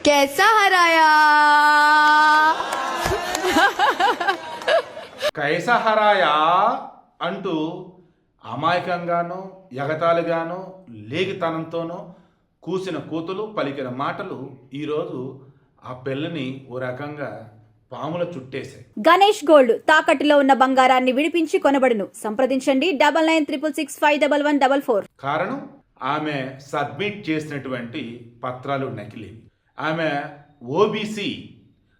कैसा हराया కైసా హరాయా అంటూ అమాయకంగానో ఎగతాళిగానో లేగితనంతోనో కూసిన కూతులు పలికిన మాటలు ఈరోజు ఆ పిల్లని ఓ రకంగా పాముల చుట్టేశాయి. గణేష్ గోల్డ్ తాకట్టులో ఉన్న బంగారాన్ని విడిపించి కొనబడును. సంప్రదించండి 9966611144. కారణం ఆమె సబ్మిట్ చేసినటువంటి పత్రాలు నకిలీ. ఆమె ఓబీసీ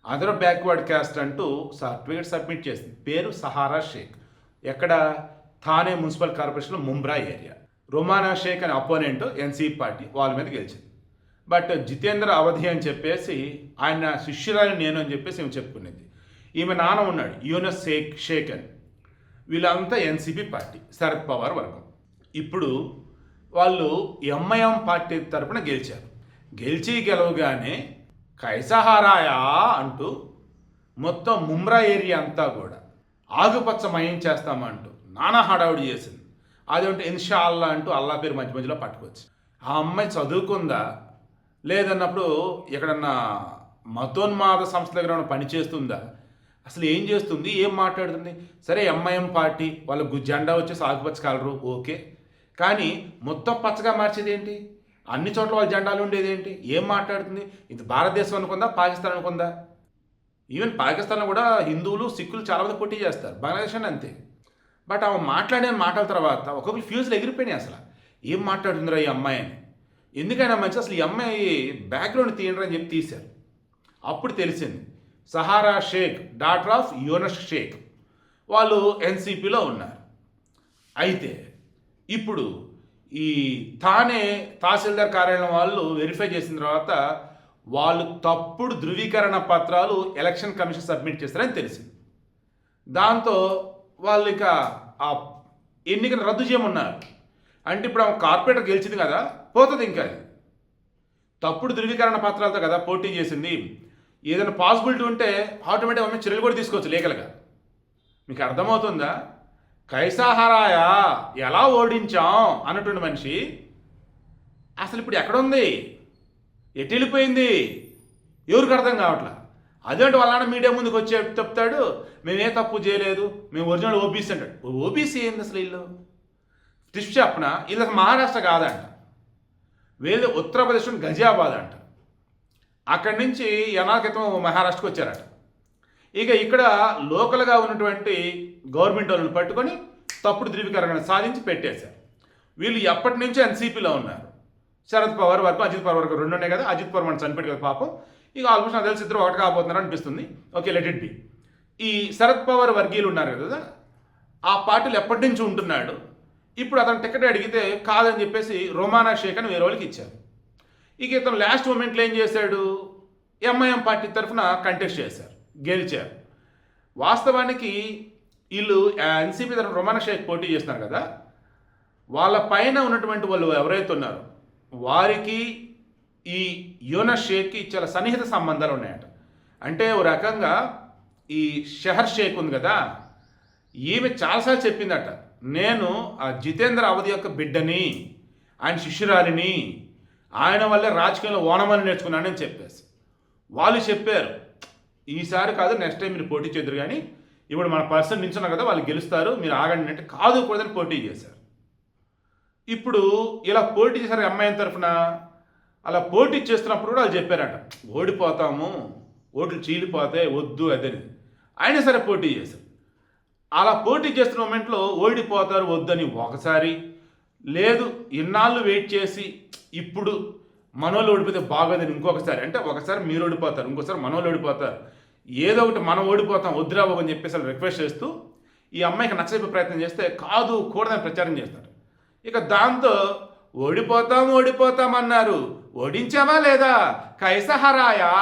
అదర్ బ్యాక్వర్డ్ క్యాస్ట్ అంటూ సర్టిఫికేట్ సబ్మిట్ చేసింది. పేరు సహారా షేక్. ఎక్కడ? Thane municipal corporation Mumbra area. Romana Shaikh అనే అపోనెంట్ ఎన్సీ పార్టీ వాళ్ళ మీద గెలిచింది. బట్ జితేంద్ర అవధి అని చెప్పేసి ఆయన శిష్యురాలు నేను అని చెప్పేసి ఈమె చెప్పుకునేది. ఈమె నాన్న ఉన్నాడు యూనస్ షేక్ అని. వీళ్ళంతా ఎన్సీపీ పార్టీ, శరద్ పవార్ వర్గం. ఇప్పుడు వాళ్ళు ఎంఐఎం పార్టీ తరపున గెలిచారు. గెలవగానే కైసహారాయా అంటూ మొత్తం ముంబ్రా ఏరియా అంతా కూడా ఆకుపచ్చమయం చేస్తామంటూ నానా హడావుడి చేసింది. అదేంటి ఇన్షా అల్లా అంటూ అల్లా పేరు మధ్య మధ్యలో పట్టుకోవచ్చు. ఆ అమ్మాయి చదువుకుందా లేదన్నప్పుడు ఎక్కడన్నా మతోన్మాద సంస్థ దగ్గర పనిచేస్తుందా, అసలు ఏం చేస్తుంది, ఏం మాట్లాడుతుంది? సరే ఎంఐఎం పార్టీ వాళ్ళకు జెండా వచ్చేసి ఆకుపచ్చ కలరు ఓకే, కానీ మొత్తం పచ్చగా మార్చేది ఏంటి? అన్ని చోట్ల వాళ్ళ జెండాలు ఉండేది ఏంటి? ఏం మాట్లాడుతుంది? ఇది భారతదేశం అనుకుందా, పాకిస్తాన్ అనుకుందా? ఈవెన్ పాకిస్తాన్లో కూడా హిందువులు సిక్కులు చాలా మంది పోటీ చేస్తారు, బంగ్లాదేశ్ అని అంతే. బట్ ఆమె మాట్లాడే మాటల తర్వాత ఒక్కొక్కరు ఫ్యూజులు ఎగిరిపోయినాయి. అసలు ఏం మాట్లాడుతుందిరా ఈ అమ్మాయి అని. ఎందుకైనా మంచి అసలు ఈ అమ్మాయి బ్యాక్గ్రౌండ్ తీయండి అని చెప్పి తీశారు. అప్పుడు తెలిసింది సహారా షేక్ డాటర్ ఆఫ్ యూనస్ షేక్ వాళ్ళు ఎన్సీపీలో ఉన్నారు. అయితే ఇప్పుడు ఈ థానే తహసీల్దార్ కార్యాలయం వాళ్ళు వెరిఫై చేసిన తర్వాత వాళ్ళు తప్పుడు ధృవీకరణ పత్రాలు ఎలక్షన్ కమిషన్ సబ్మిట్ చేస్తారని తెలిసింది. దాంతో వాళ్ళు ఇక ఆ ఎన్నికను రద్దు చేయమన్నారు. అంటే ఇప్పుడు ఆమె కార్పొరేటర్ గెలిచింది కదా, పోతుంది. ఇంకా అది తప్పుడు ధృవీకరణ పత్రాలతో కదా పోటీ చేసింది. ఏదైనా పాసిబిలిటీ ఉంటే ఆటోమేటిక్ ఆమె చర్యలు కూడా తీసుకోవచ్చు లీగల్గా. మీకు అర్థమవుతుందా? కైసాహరాయా ఎలా ఓడించాం అన్నటువంటి మనిషి అసలు ఇప్పుడు ఎక్కడుంది, ఎటు వెళ్ళిపోయింది, ఎవరికి అర్థం కావట్లా. అదేంటి వాళ్ళ మీడియా ముందుకు వచ్చి చెప్తాడు మేమే తప్పు చేయలేదు, మేము ఒరిజినల్ ఓబీసీ అంటాడు. ఓబీసీ ఏంది అసలు? వీళ్ళు టిప్ చెప్పన, వీళ్ళు అసలు మహారాష్ట్ర కాదంట, వీళ్ళు ఉత్తరప్రదేశ్ గజియాబాద్ అంట. అక్కడి నుంచి ఎనాల క్రితం మహారాష్ట్రకు వచ్చారట. ఇక ఇక్కడ లోకల్గా ఉన్నటువంటి గవర్నమెంట్ వాళ్ళని పట్టుకొని తప్పుడు ధృవీకరణ సాధించి పెట్టేశారు. వీళ్ళు ఎప్పటి నుంచో ఎన్సీపీలో ఉన్నారు. శరద్ పవార్ వరకు, అజిత్ పవార్ వరకు రెండు ఉన్నాయి కదా. అజిత్ పవార్ మనం చనిపోయాడు కదా పాపం. ఇక ఆల్మోస్ట్ నాకు తెలిసి ఇద్దరు ఒకటి కాబోతున్నారు అనిపిస్తుంది. Okay, let it be. ఈ శరద్ పవార్ వర్గీయులు ఉన్నారు కదా, ఆ పార్టీలు ఎప్పటి నుంచి ఉంటున్నాడు. ఇప్పుడు అతను టికెట్ అడిగితే కాదని చెప్పేసి రొమానా షేక్ అని వేరే వాళ్ళకి ఇచ్చారు. ఇక ఇతను లాస్ట్ మూమెంట్లో ఏం చేశాడు, ఎంఐఎం పార్టీ తరఫున కంటెస్ట్ చేశారు, గెలిచారు. వాస్తవానికి వీళ్ళు ఎన్సీపీ తరఫున రొమానా షేక్ పోటీ చేస్తున్నారు కదా, వాళ్ళ పైన ఉన్నటువంటి వాళ్ళు ఎవరైతే ఉన్నారో వారికి ఈ యూనస్ షేక్కి చాలా సన్నిహిత సంబంధాలు ఉన్నాయట. అంటే ఓ రకంగా ఈ షహర్ షేక్ ఉంది కదా, ఈమె చాలాసార్లు చెప్పిందట నేను ఆ జితేంద్ర అవధి యొక్క బిడ్డని, ఆయన శిష్యురాలిని, ఆయన వల్లే రాజకీయంలో ఓనమని నేర్చుకున్నానని చెప్పేసి వాళ్ళు చెప్పారు. ఈసారి కాదు నెక్స్ట్ టైం మీరు పోటీ చేద్దరు, కానీ ఇప్పుడు మన పర్సన్ నించున్నారు కదా వాళ్ళు గెలుస్తారు, మీరు ఆగండి అంటే కాదు కూడదని పోటీ చేశారు. ఇప్పుడు ఇలా పోటీ చేశారు ఎంఐఎం తరఫున. అలా పోటీ చేస్తున్నప్పుడు కూడా వాళ్ళు చెప్పారట ఓడిపోతాము, ఓట్లు చీలిపోతాయి, వద్దు అదని. అయినా సరే పోటీ చేశారు. అలా పోటీ చేస్తున్న మూమెంట్లో ఓడిపోతారు వద్దని ఒకసారి, లేదు ఇన్నాళ్ళు వెయిట్ చేసి ఇప్పుడు మనోళ్ళు ఓడిపోతే బాగోదని ఇంకొకసారి, అంటే ఒకసారి మీరు ఓడిపోతారు, ఇంకోసారి మనోళ్ళు ఓడిపోతారు, ఏదో ఒకటి మనం ఓడిపోతాం వద్దురా బాబు అని చెప్పేసి వాళ్ళు రిక్వెస్ట్ చేస్తూ ఈ అమ్మాయికి నచ్చజెప్పే ప్రయత్నం చేస్తే కాదు కూడదని ప్రచారం చేస్తారు. ఇక దాంతో ఓడిపోతాం అన్నారు, ఓడించామా లేదా, కైసహరాయా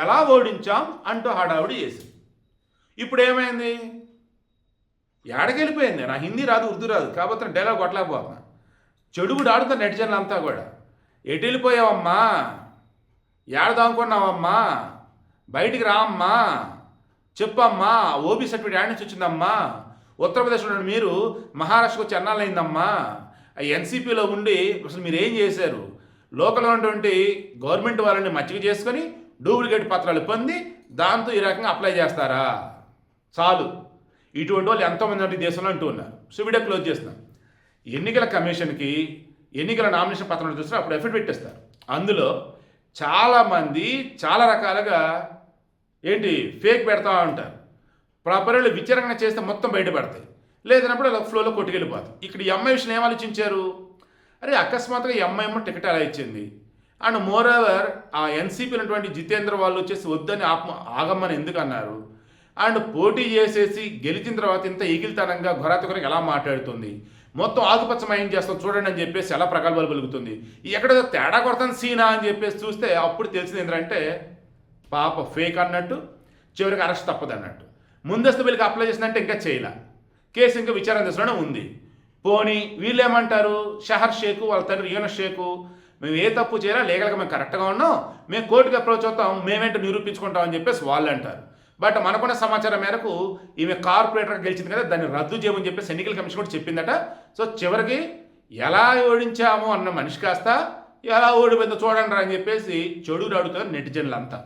ఎలా ఓడించాం అంటూ హడావుడి చేసింది. ఇప్పుడు ఏమైంది, ఏడకెళ్ళిపోయింది. నా హిందీ రాదు, ఉర్దూ రాదు, కాబట్టి డైలాగ్ కొట్టలేకపోతున్నా. చెడుగుడు ఆడుతా నెటిజన్లు అంతా కూడా. ఎటు వెళ్ళిపోయావమ్మా, ఏడదానుకున్నావమ్మా, బయటికి రామ్మా, చెప్పమ్మా, ఓబీ సర్టిఫికేట్ యాడ్ నుంచి వచ్చిందమ్మా, ఉత్తరప్రదేశ్లో మీరు మహారాష్ట్రకు వచ్చి ఎన్నాళ్ళైందమ్మా, ఎన్సీపీలో ఉండి అసలు మీరు ఏం చేశారు, లోకల్లో ఉన్నటువంటి గవర్నమెంట్ వాళ్ళని మచ్చిక చేసుకొని డూప్లికేట్ పత్రాలు పొంది దాంతో ఈ రకంగా అప్లై చేస్తారా? చాలు. ఇటువంటి వాళ్ళు ఎంతోమంది అంటే దేశంలో అంటూ ఉన్నారు. సో వీడియో క్లోజ్ చేస్తున్నాం. ఎన్నికల కమిషన్కి ఎన్నికల నామినేషన్ పత్రాలు చూస్తే అప్పుడు ఎఫెక్ట్ పెట్టేస్తారు. అందులో చాలామంది చాలా రకాలుగా ఫేక్ పెడతా ఉంటారు. ప్రాపర్గా విచారణ చేస్తే మొత్తం బయటపడతాయి. లేదన్నప్పుడు అలా ఫ్లోలో కొట్టుకెళ్ళిపోతాయి. ఇక్కడ ఈ అమ్మాయి విషయం ఏం ఆలోచించారు? అరే అకస్మాత్తుగా ఈ అమ్మాయి ఏమో టికెట్ అలా ఇచ్చింది. అండ్ మోర్ ఓవర్ ఆ ఎన్సీపీ ఉన్నటువంటి జితేంద్ర వాళ్ళు వచ్చేసి వద్దని ఆగమ్మని ఎందుకు అన్నారు? అండ్ పోటీ చేసేసి గెలిచిన తర్వాత ఇంత ఈగిలితనంగా ఘొరాతకునికి ఎలా మాట్లాడుతుంది, మొత్తం ఆకుపచ్చమయం చేస్తాం చూడండి అని చెప్పేసి ఎలా ప్రగల్భాలు పలుకుతుంది, ఎక్కడ తేడా కొడతాను సీనా అని చెప్పేసి చూస్తే అప్పుడు తెలిసింది ఏంటంటే పాప ఫేక్ అన్నట్టు, చివరికి అరెస్ట్ తప్పదు అన్నట్టు. ముందస్తు బిల్లుకి అప్లై చేసిందంటే ఇంకా చేయలే, కేసు ఇంకా విచారణ దశలోనే ఉంది. పోనీ వీళ్ళు ఏమంటారు? షహర్ షేకు వాళ్ళ తండ్రి యూనస్ షేకు మేము ఏ తప్పు చేయాలా, లీగల్గా మేము కరెక్ట్గా ఉన్నాం, మేము కోర్టుకి అప్రోచ్ అవుతాం, మేమేంటో నిరూపించుకుంటాం అని చెప్పేసి వాళ్ళు అంటారు. బట్ మనకున్న సమాచారం మేరకు ఈమె కార్పొరేటర్గా గెలిచింది కదా, దాన్ని రద్దు చేయమని చెప్పేసి ఎన్నికల కమిషన్ కూడా చెప్పిందట. సో చివరికి ఎలా ఓడించాము అన్న మనిషి కాస్త ఎలా ఓడిపోయిందో చూడండి అని చెప్పేసి చెడు అడుగుతారు నెటిజన్లు అంతా.